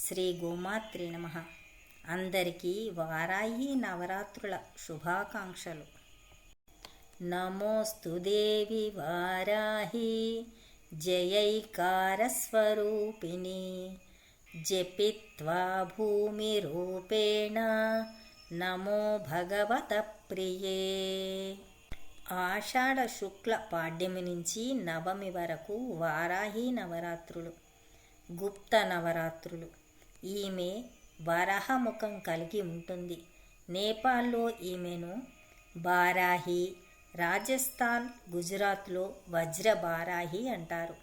శ్రీ గోమాత్రే నమః. అందరికీ వారాహి నవరాత్రుల శుభాకాంక్షలు. నమోస్తు దేవి వారాహి జయైకారస్వరూపిణి జపిత్వా భూమిరూపేణ నమో భగవత ప్రియే. ఆషాఢ శుక్ల పాడ్యమి నుంచి నవమి వరకు వారాహి నవరాత్రులు, గుప్త నవరాత్రులు. ఈమె వరాహముఖం కలిగి ఉంటుంది. నేపాల్లో ఈమెను బారాహి, రాజస్థాన్, గుజరాత్లో వజ్ర బారాహి అంటారు.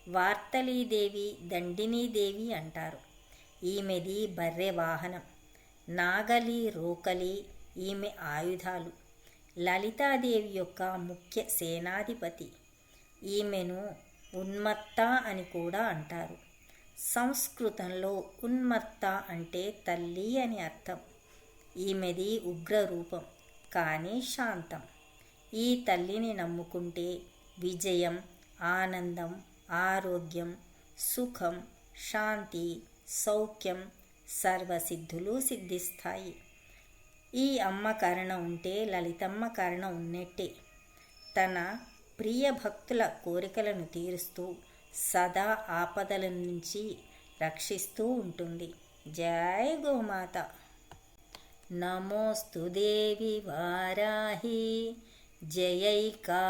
వార్తలీదేవి, దండినీదేవి అంటారు. ఈమెది బర్రె వాహనం. నాగలి, రోకలి ఈమె ఆయుధాలు. లలితాదేవి యొక్క ముఖ్య సేనాధిపతి. ఈమెను ఉన్మత్త అని కూడా అంటారు. సంస్కృతంలో ఉన్మత్త అంటే తల్లి అని అర్థం. ఈమెది ఉగ్రరూపం కానీ శాంతం. ఈ తల్లిని నమ్ముకుంటే విజయం, ఆనందం, ఆరోగ్యం, సుఖం, శాంతి, సౌఖ్యం, సర్వసిద్ధులు సిద్ధిస్తాయి. ఈ అమ్మ కరుణ ఉంటే లలితమ్మ కరుణ ఉన్నట్టే. తన ప్రియ భక్తుల కోరికలను తీరుస్తూ సదా ఆపదల నుంచి రక్షిస్తూ ఉంటుంది. జై గోమాత. నమోస్తు దేవి వారాహి జయైకారస్వరూపిణి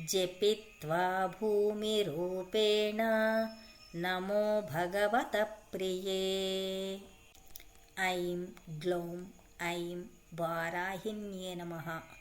జపిత్వా భూమిరూపేణ నమో భగవత ప్రియే. ఐం గ్లౌం ఐం వారాహిన్యే నమః.